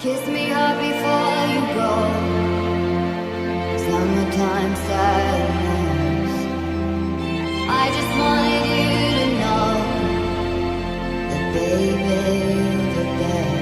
Kiss me hard before you go. Summertime sadness. I just wanted you to know that, baby, you're the best.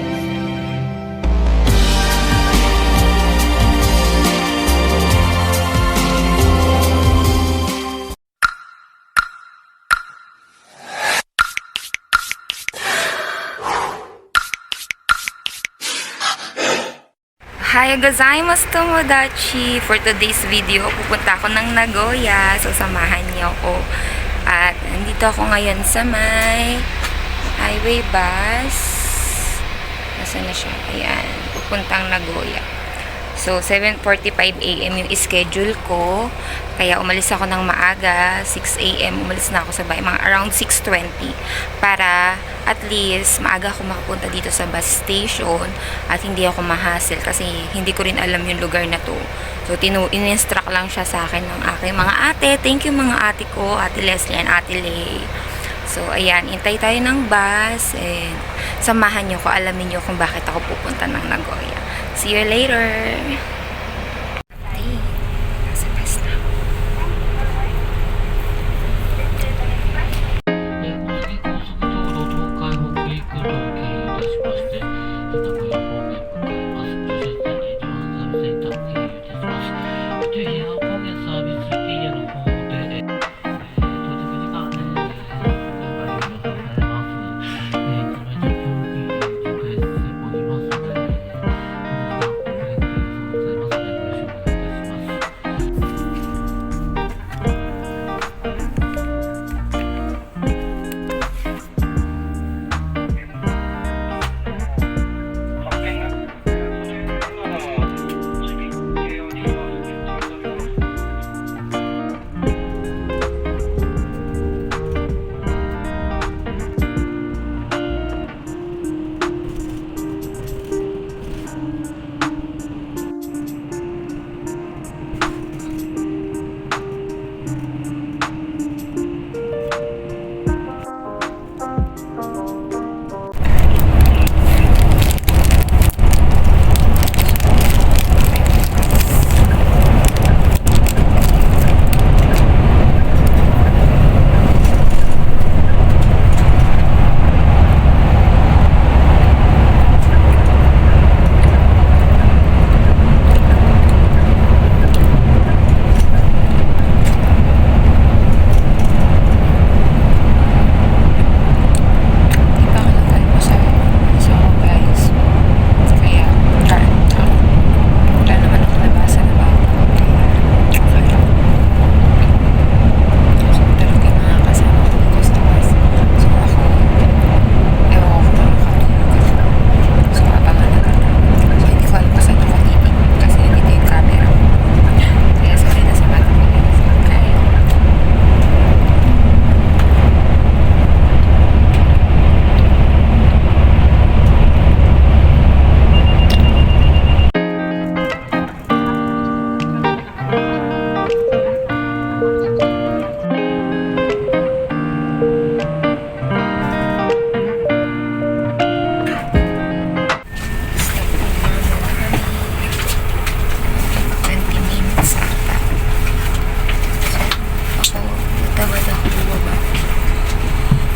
Hi gozaimasu tomodachi! For today's video, pupunta ako ng Nagoya. So, samahan niyo ako. At nandito ako ngayon sa may highway bus. Nasaan na siya? Ayan. Pupuntang Nagoya. So, 7:45 AM yung schedule ko. Kaya umalis ako ng maaga. 6 AM umalis na ako sa bahay. Mga around 6:20. Para at least maaga ako makapunta dito sa bus station. At hindi ako ma-hassle. Kasi hindi ko rin alam yung lugar na to. So, in-instruct lang siya sa akin ng aking mga ate. Thank you mga ate ko. Ate Leslie and Ate Lay. So, ayan. Intay tayo ng bus. And samahan nyo ko. Alamin nyo kung bakit ako pupunta ng Nagoya. See you later! Ay, nasa bus na ako.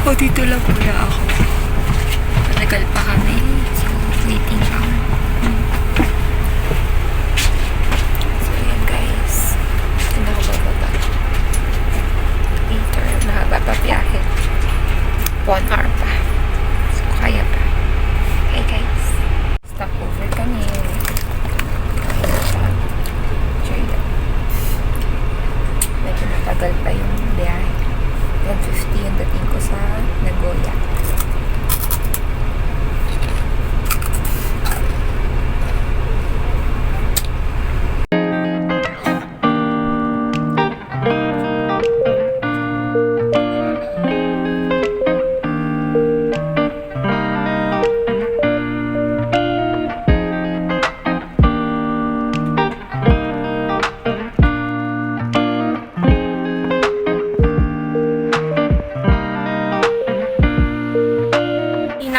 O, dito lang muna ako. Matagal pa kami. So, waiting lang. So, ayan guys. Ito na ako bababa. Later, mahaba pa biyahe. 1 hour pa. So, kaya pa. Okay guys. Stop over kami. Medyo matagal pa yung biyahe. 1:50 yung dating ko sa Nagoya.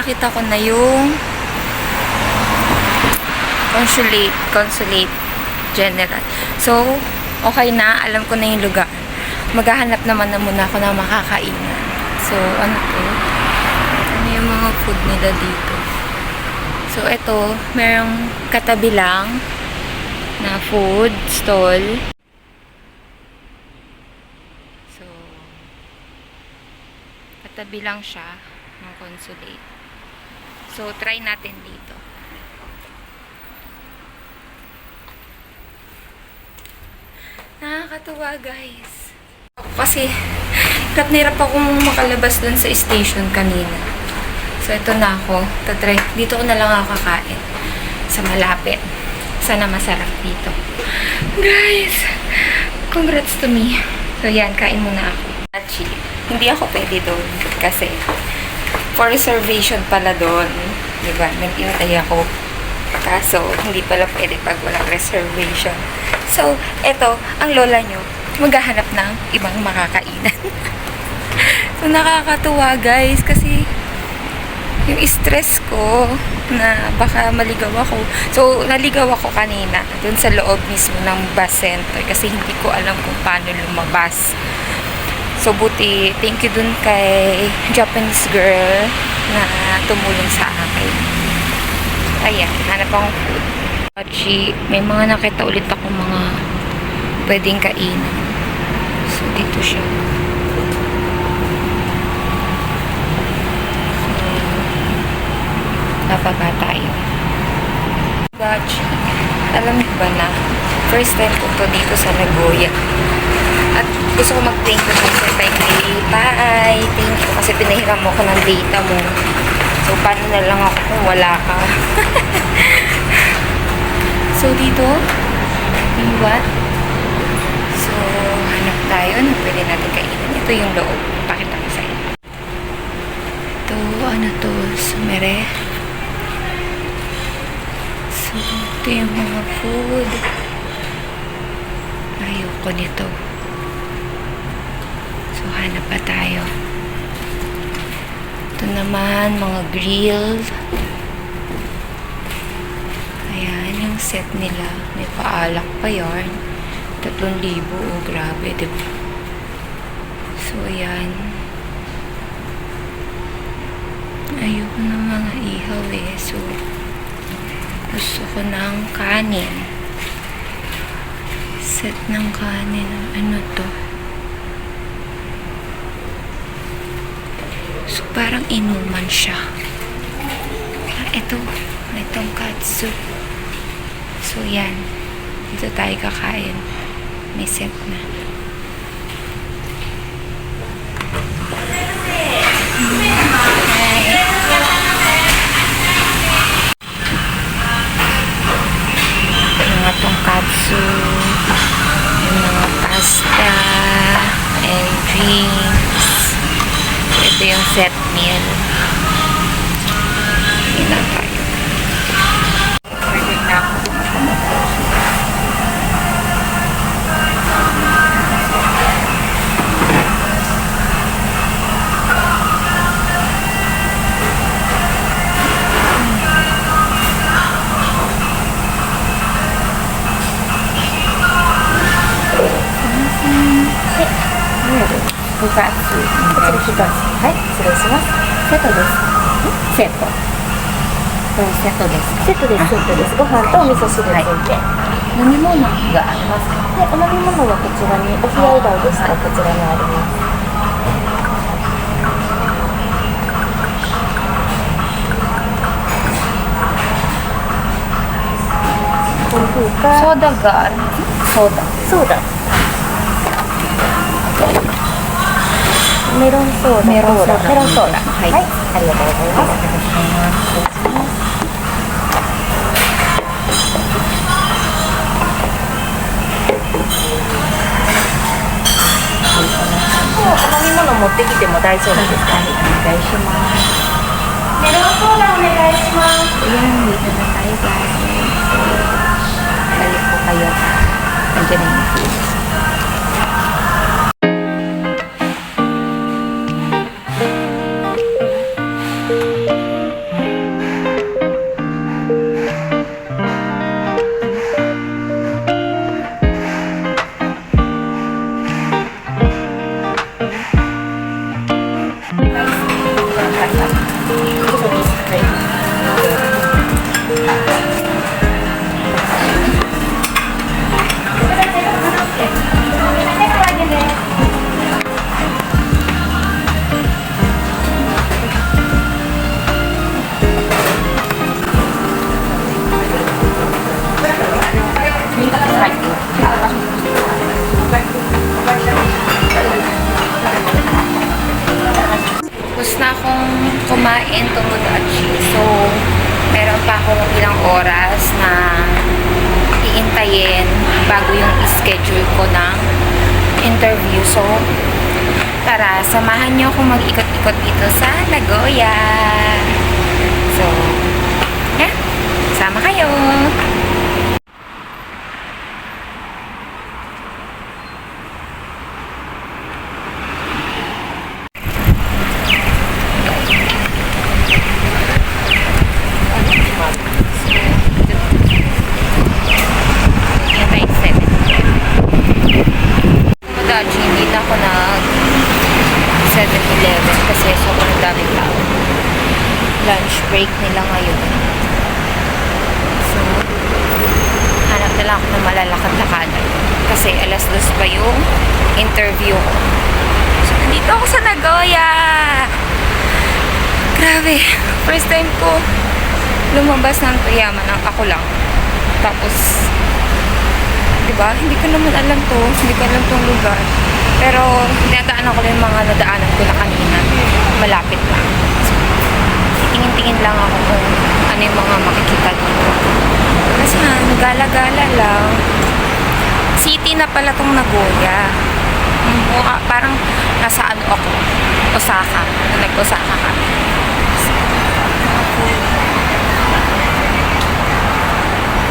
nakita ko na yung Consulate General. So, okay na. Alam ko na yung lugar. Maghahanap naman na muna ako ng makakainan. So, ano to? Ano yung mga food nila dito? So, ito, merong katabi lang na food stall. So, katabi lang siya ng Consulate. So, try natin dito. Nakakatuwa, guys. Kasi, hirap na hirap akong makalabas dun sa station kanina. So, ito na ako. Tatry. Dito ko na lang ako kakain. Sa malapit. Sana masarap dito. Guys! Congrats to me. So, yan. Kain muna ako. Actually, hindi ako pwede doon. Kasi, for reservation pala doon. Diba? Nag-intay ako. Kaso, hindi pala pwede pag walang reservation. So, eto, ang lola nyo, maghahanap ng ibang makakainan. So, nakakatuwa, guys, kasi yung stress ko na baka maligaw ako. So, naligaw ako kanina dun sa loob mismo ng bus center kasi hindi ko alam kung paano lumabas. So, buti, thank you dun kay Japanese girl na tumulong sa akin. Ayan, hanap akong food. Actually, may mga nakita ulit ako mga pwedeng kainin. So, dito siya. So, napaba tayo. Actually, alam niyo ba na first time ko to dito sa Nagoya. At gusto ko mag-thank you sa Taipei. Bye! Thank you kasi pinahiram mo ko ng data mo. So, paano na lang ako kung wala ka? So, dito, iwat. So, hanap tayo na pwede natin kainin. Ito yung loob. Pakita ko sa inyo. Ito, ano to? Sumere. So, ito yung mga food. Ayoko nito. So, hanap pa tayo. Ito naman, mga grilled. Ayan, yung set nila. May paalak pa yarn. 3,000. Oh, grabe, diba? So, ayan. Ayoko ng mga ihaw eh. So, gusto ko ng kanin. Set ng kanin. Ano to? So, parang inuman siya. Itong katsu. So, yan. Dito tayo kakain. May set na. Mga tonkatsu, yung mga pasta, and drinks. Ito yung set meal. Yun na tayo. Pwede na ako.部活こちら部活はい失礼しますセットですセットこれセットですかセットですセットですご飯とお味噌汁ついて、飲み物がありますか？でお飲み物はこちらにお冷やうどんですかこちらにありますコーヒーかソーダがある。ソーダ。メロンソーダメロンソーダはい、はい、ありがとうございますお飲み物持ってきても大丈夫ですか？はい、お願いします。メロンソーダお願いしますAyan, dito na tayo guys. So, balik po kayo. Nandiyan na yung food. kumain tomodachi. So, meron pa akong ilang oras na iintayin bago yung schedule ko ng interview. So, tara, samahan nyo akong mag-ikot-ikot dito sa Nagoya. So, yeah, sama kayo. Hindi na ako nag 7-Eleven kasi sobrang daming tao. Lunch break nila ngayon. So, hanap na lang ako ng malalakad-lakadan kasi alas 2 pa yung interview ko. So, nandito ako sa Nagoya! Grabe! First time ko lumabas ng Toyama ng ako lang. Tapos, diba? Hindi ko naman alam to. Hindi ko alam tong lugar. Pero, dinadaanan ko lang yung mga nadaanan ko na kanina. Malapit lang. So, tingin-tingin lang ako kung ano yung mga makikita dito. Kasi gala-gala lang. City na pala tong Nagoya. Parang nasa ano ako. Osaka. Nag-Osaka kami.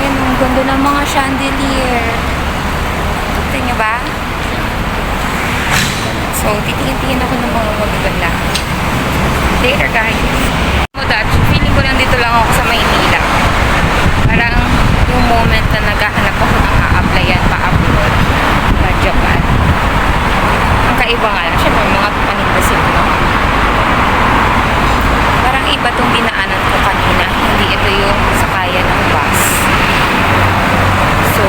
Yan, ang ganda ng mga chandelier. Kita niyo ba? So, titingin-tingin ako ng mga magaganda. Later, guys. Tomodachi, feeling ko lang dito lang ako sa Maynila. Parang yung moment na naghahanap ako ng a-applyan pa-abroad sa Japan. Ang kaiba nga lang, syempre mga paninda sila, no? Parang iba tong dinaanan ko kanina. Hindi ito yung sakayan ng bus. So,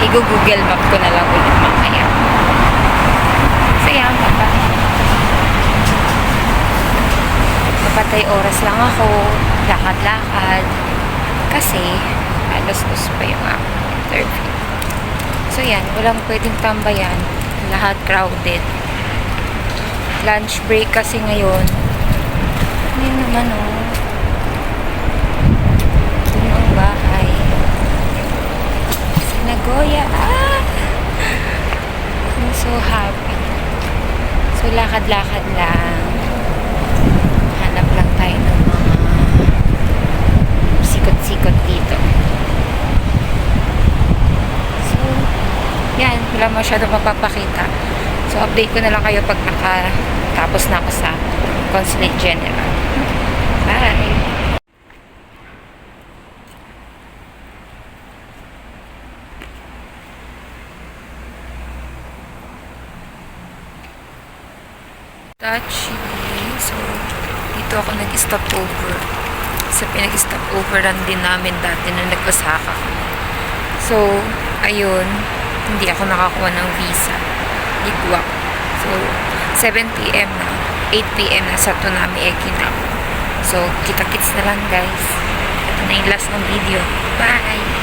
i-google map ko na lang ulit mamaya. So, yan, napatay oras lang ako, lakad-lakad, kasi alas 2 pa yung interview. So, yan, walang pwedeng tambayan, lahat crowded. Lunch break kasi ngayon. Yan naman, oh. Ito yung bahay. Sa Nagoya. Ah! I'm so happy. So, lakad-lakad lang. Hanap lang tayo ng mga sikot-sikot dito. So, yan. Wala masyadong mapapakita. So, update ko na lang kayo pag nakatapos na ako sa Consulate General. Bye! Tachi. So, dito ako nag-stop over. Sa pinag-stop overan din namin dati na nag-Osaka. So, ayun. Hindi ako nakakuha ng visa. Ligwak. So, 7 p.m. na. 8 p.m. na sa Tonami Eki na ako. So, kita-kits na lang guys. Ito na yung last ng video. Bye!